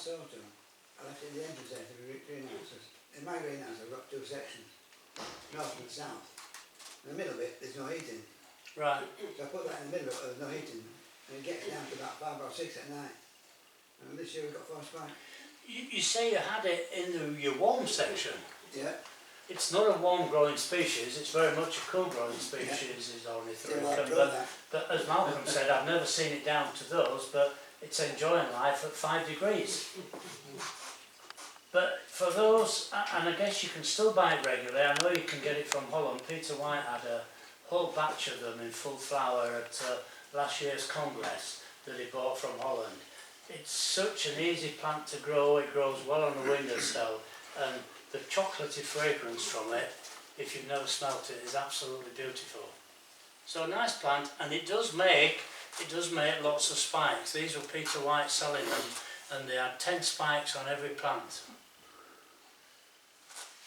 last autumn, I left it at the entrance there to the greenhouses. In my greenhouse I've got two sections, north and south. In the middle bit there's no heating. Right. So I put that in the middle of no heating and it gets down to about 5 or 6 at night. And this year we've got 4 spikes. You say you had it in your warm section. Yeah. It's not a warm growing species, it's very much a cool growing species, is ornithuricum. But as Malcolm said, I've never seen it down to those, but it's enjoying life at 5 degrees. But for those, and I guess you can still buy it regularly, I know you can get it from Holland. Peter White had a whole batch of them in full flower at last year's Congress that he bought from Holland. It's such an easy plant to grow, it grows well on the windowsill, and the chocolatey fragrance from it, if you've never smelt it, is absolutely beautiful. So a nice plant, and it does make lots of spikes. These were Peter White selling them, and they had 10 spikes on every plant.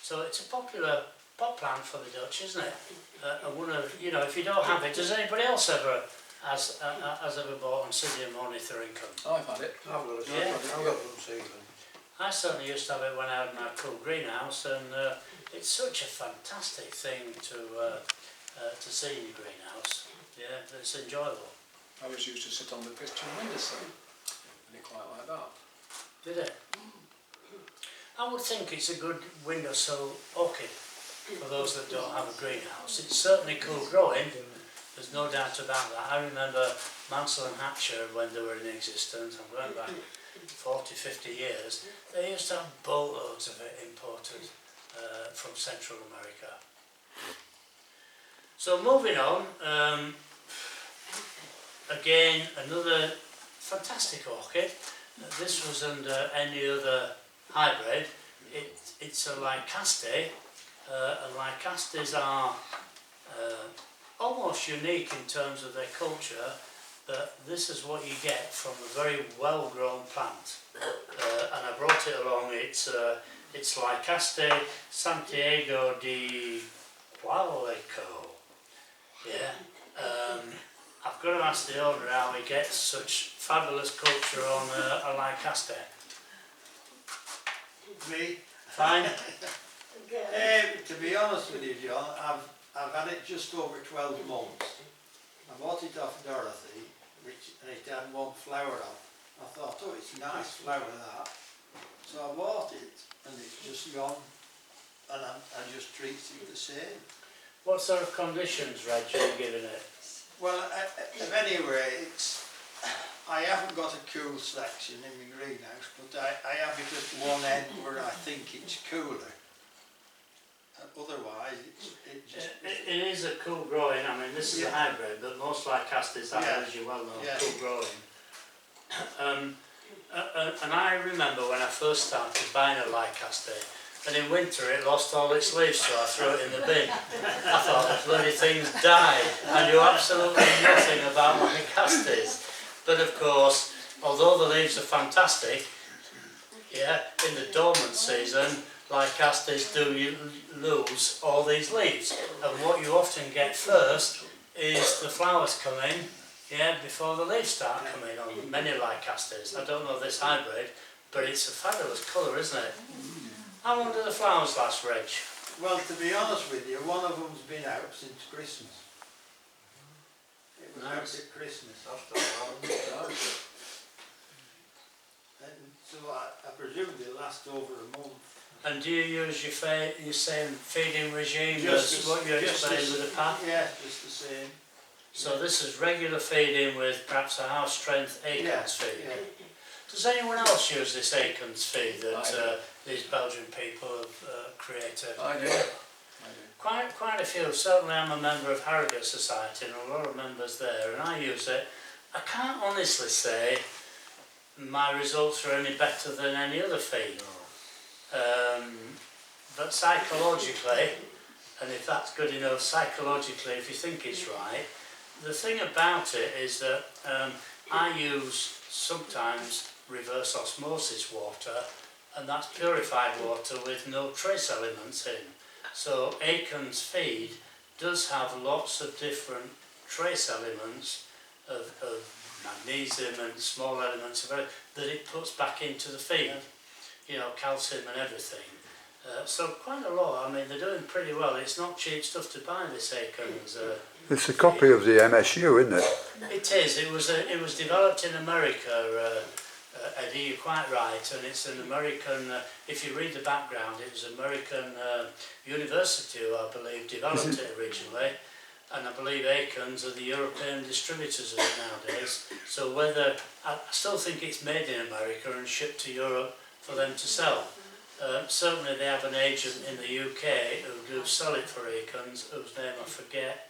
So it's a popular pot plant for the Dutch, isn't it? One of, you know, if you don't have it, does anybody else ever has ever bought Oncidium ornithorhynchum? I've had it. I've got it. Yeah. I've got one season. I certainly used to have it when I had my cool greenhouse, and it's such a fantastic thing to see in your greenhouse. Yeah, it's enjoyable. I was used to sit on the pitch and windowsill, and it quite like that. Did it? I would think it's a good windowsill orchid for those that don't have a greenhouse. It's certainly cool growing, there's no doubt about that. I remember Mansell and Hatcher when they were in existence, I'm going back 40, 50 years, they used to have boatloads of it imported from Central America. So moving on, again another fantastic orchid. This was under any other hybrid. It's a Lycaste, and Lycastes are almost unique in terms of their culture, but this is what you get from a very well-grown plant. And I brought it along, it's Lycaste Santiago de Gualeco. Yeah. I've got to ask the owner how he gets such fabulous culture on a Lycaste. Me? Fine? To be honest with you, John, I've had it just over 12 months. I bought it off Dorothy, and it had one flower on. I thought, oh, it's a nice flower that. So I bought it, and it's just gone, and I just treat it the same. What sort of conditions, Reg, are you giving it? Well, anyway, I haven't got a cool section in my greenhouse, but I have it at one end where I think it's cooler. Otherwise, It is a cool growing. I mean, this is a hybrid, but most Lycastes are, as you well know, cool growing. And I remember when I first started buying a Lycaste, and in winter it lost all its leaves, so I threw it in the bin. I thought the bloody things died. I knew absolutely nothing about Lycastes. But of course, although the leaves are fantastic, yeah, in the dormant season, Lycastes do lose all these leaves, and what you often get first is the flowers come in, yeah, before the leaves start coming on many Lycastes. I don't know this hybrid, but it's a fabulous colour, isn't it? How long do the flowers last, Reg? well, to be honest with you, one of them's been out since Christmas. It was out at Christmas. And so I presume they last over a month. And do you use your same feeding regime as what you explained with the pack? Yeah, just the same. So this is regular feeding with perhaps a house strength Acorns feed. Yeah. Does anyone else use this Acorns feed that these Belgian people have created? I do. Quite a few. Certainly I'm a member of Harrogate Society and a lot of members there, and I use it. I can't honestly say my results are any better than any other feed. But psychologically, and if that's good enough, psychologically, if you think it's right, the thing about it is that I use sometimes reverse osmosis water, and that's purified water with no trace elements in. So Acorns feed does have lots of different trace elements of magnesium and small elements of it that it puts back into the feed. You know, calcium and everything. So quite a lot. I mean, they're doing pretty well. It's not cheap stuff to buy, this Acorns. It's a copy of the MSU, isn't it? It is. It was developed in America, Eddie, you're quite right, and it's an American, if you read the background, it was American university who I believe developed it originally, and I believe Acorns are the European distributors of it nowadays. So whether, I still think it's made in America and shipped to Europe for them to sell. Certainly they have an agent in the UK who do sell it for Acorns, whose name I forget,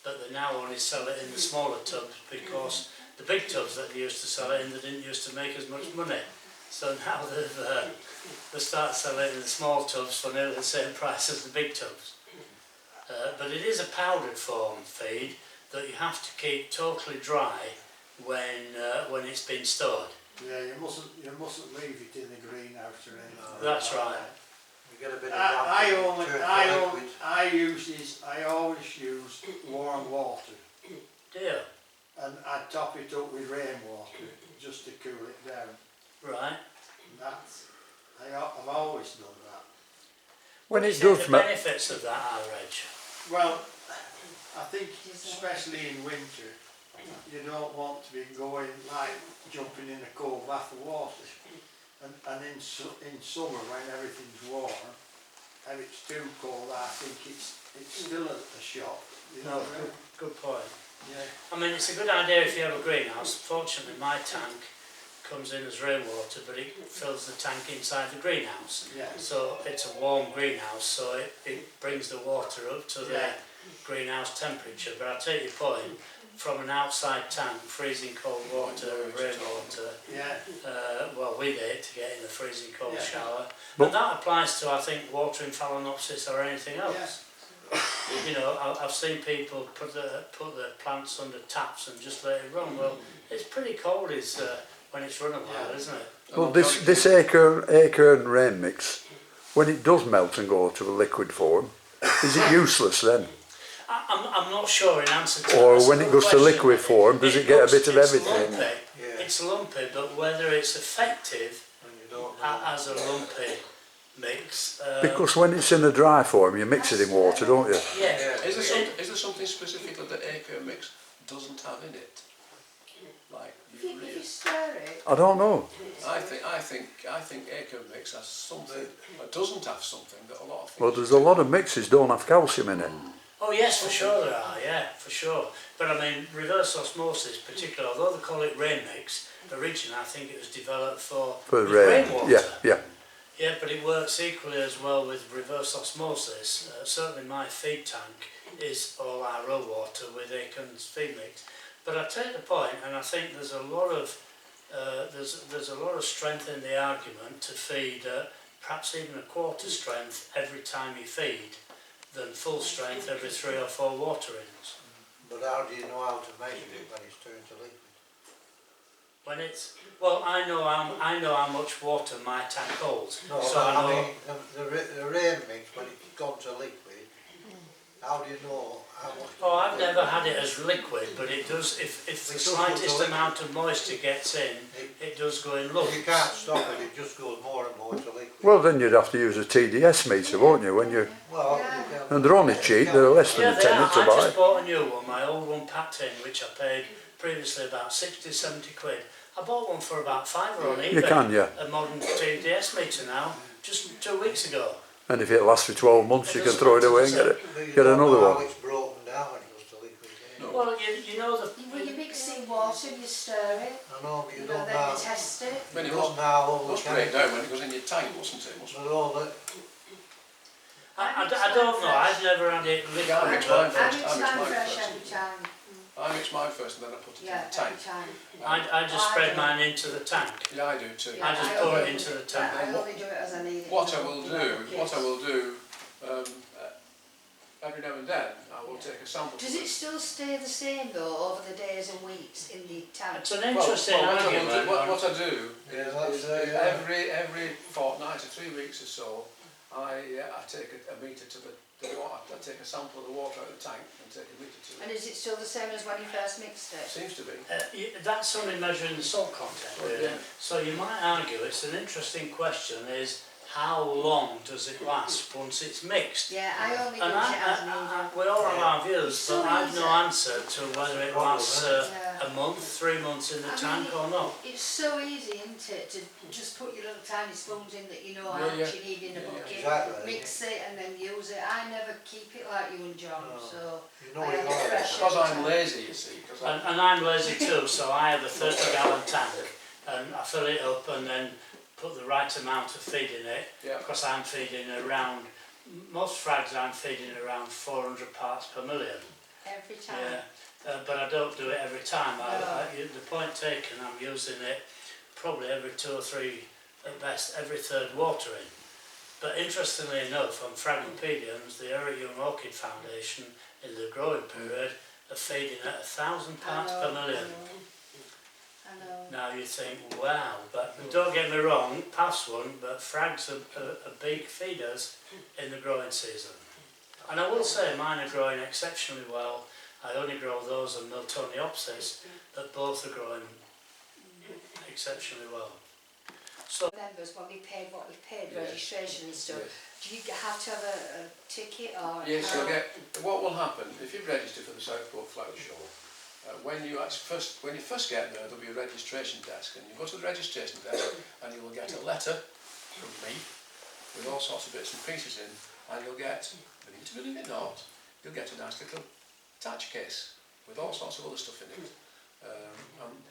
but they now only sell it in the smaller tubs because the big tubs that they used to sell it in, they didn't used to make as much money. So now they start selling it in the small tubs for nearly the same price as the big tubs. But it is a powdered form feed that you have to keep totally dry when it's been stored. Yeah, you mustn't leave it in the greenhouse or anything. That's right. You get a bit of I damp, always use warm water, Dear. and I top it up with rainwater just to cool it down. Right. And that's, I've always done that. When What it do you think does the melt, benefits of that are, Reg? Well, I think especially in winter, you don't want to be going like jumping in a cold bath of water. And in summer when everything's warm, and it's too cold, I think it's still a shock. You know No, what I mean? good point. Yeah. I mean, it's a good idea if you have a greenhouse. Fortunately, my tank comes in as rainwater, but it fills the tank inside the greenhouse. Yeah. So it's a warm greenhouse, so it brings the water up to the Yeah. greenhouse temperature. But I take your point, from an outside tank, freezing cold water and rainwater, Yeah. well, we need to get in a freezing cold Yeah. shower. But- And that applies to, I think, watering Phalaenopsis or anything else. You know, I've seen people put the plants under taps and just let it run. Well, it's pretty cold when it's run a while, Yeah. isn't it? well, this acorn rain mix, when it does melt and go to a liquid form, is it useless then? I'm not sure in answer to Or that. when it goes to liquid form, does it get a bit of it's everything? Lumpy. Yeah. It's lumpy, but whether it's effective and you don't know. as a lumpy mix. Because when it's in a dry form, you mix it in water, don't you? Yeah. Yeah. Is there something specifically that Acorn Mix doesn't have in it? Like If you urea? stir it, I don't know. I think Acorn Mix has something, but doesn't have something that a lot of things. Well, there's a lot of mixes don't have calcium in it. Oh yes, for sure there are, yeah, for sure. But I mean, reverse osmosis particularly, although they call it rain mix, originally I think it was developed for with rain. rainwater. Yeah. Yeah, but it works equally as well with reverse osmosis. Certainly my feed tank is all RO water with Acorn's feed mix. But I take the point, and I think there's a lot of there's a lot of strength in the argument to feed perhaps even a quarter strength every time you feed, than full strength every 3 or 4 waterings. But how do you know how to measure it when it's turned to liquid? When it's well, I know how much water my tank holds. No, so but I know. I mean, the rain mix, when it's gone to liquid, how do you know how much? Oh, I've never had it as liquid, but it does. If the It does go slightest to amount of moisture gets in, it does go in lumps. You can't stop it, it just goes more and more to liquid. Well, then you'd have to use a TDS meter, won't you? When you Well, Yeah. you can- and they're only cheap. They're less Yeah, than they a tenner are. to I buy. just bought a new one, my old one packed in, which I paid previously about 60, 70 quid. I bought one for about £5 on eBay. You can, yeah. A modern TDS meter now, just 2 weeks ago. And if it lasts for 12 months, you can throw it away and get but you get don't another know one. how it's broken down when it goes to liquid. eh? No. Well, you know the. when you mix in water, you stir it, I know, but you you know, don't then know. you test it. When You it don't was, know how all the was break down chemicals. when it goes in your tank, wasn't it? But all the, I don't know. I've never had it liquid. Yeah, I mix but mine I first. mix I mix mine mine fresh first. every time. I mix mine first and then I put it Yeah, in the tank. every time. I just spread mine into the tank. Yeah, I do too. Yeah, I just I pour it only- into the Yeah, tank. I only do it as I need it. What I will do, every now and then, I will take a sample. Does it still stay the same though over the days and weeks in the tank? It's an Well, interesting what I will argument. do, what I do Yeah, is, that's, is yeah. every fortnight or 3 weeks or so, I take a meter to the I take a sample of the water out of the tank and take a litre to And it. is it still the same as when you first mixed it? Seems to be. That's only measuring the salt content, Oh, really. yeah. So you might argue, it's an interesting question, is how long does it last once it's mixed? Yeah, I only use And it as needed. we all have our views, It's so but I've no easy. answer to whether it lasts Yeah. a month, 3 months in the I tank mean, or not. It's so easy, isn't it, to just put your little tiny spoons in that you know how Yeah, much yeah. you need in a Yeah, bucket, exactly. mix it and then use it. I never keep it like you and John, No. so You know I it have it like fresh Because every I'm time. lazy, you see. Cause And I'm lazy too, so I have a 30-gallon tank and I fill it up and then put the right amount of feed in it, yeah. because I'm feeding around, most frags I'm feeding around 400 parts per million. Every time. Yeah, but I don't do it every time. No. The point taken, I'm using it probably every 2 or 3, at best, every third watering. But interestingly enough, on Fragopediums, the Eric Young Orchid Foundation, in the growing period, are feeding at 1,000 parts per million. I know. Now you think, wow, but don't get me wrong, past one, but frags are big feeders in the growing season. And I will say mine are growing exceptionally well. I only grow those of Miltoniopsis, but both are growing exceptionally well. So Members, when we paid what we paid, Yes. registration and stuff, Yes. do you have to have a ticket or? Yes, you'll get. What will happen if you register for the Southport Flower Show? When you first get there, there'll be a registration desk, and you go to the registration desk, and you will get a letter from me with all sorts of bits and pieces in, and you'll get, believe it or believe it not, you'll get a nice little attach case with all sorts of other stuff in it, and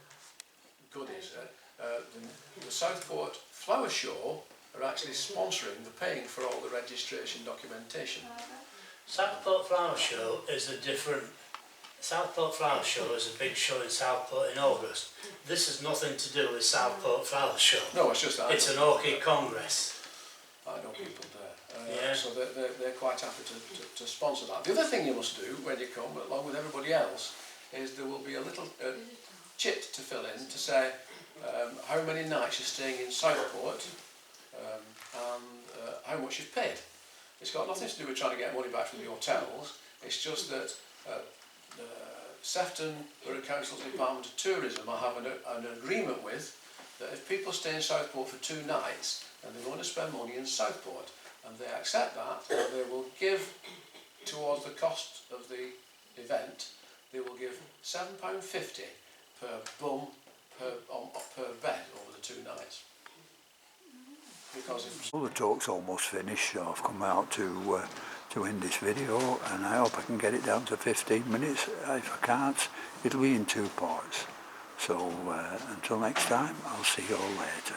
goodies. The Southport Flower Show are actually sponsoring the paying for all the registration documentation. Southport Flower Show is a different. Southport Flower Show is a big show in Southport in August. This has nothing to do with Southport Flower Show. No, it's just that It's an orchid congress. I know people there, Yeah. so they're quite happy to sponsor that. The other thing you must do when you come, along with everybody else, is there will be a little chit to fill in to say how many nights you're staying in Southport and how much you've paid. It's got nothing to do with trying to get money back from the hotels. It's just that Sefton Borough Council's Department of Tourism I have an agreement with that if people stay in Southport for 2 nights and they're going to spend money in Southport and they accept that, they will give towards the cost of the event, they will give £7.50 per bum per bed over the 2 nights. Because if Well, the talk's almost finished, so I've come out to end this video, and I hope I can get it down to 15 minutes. If I can't, it'll be in 2 parts. So until next time, I'll see you all later.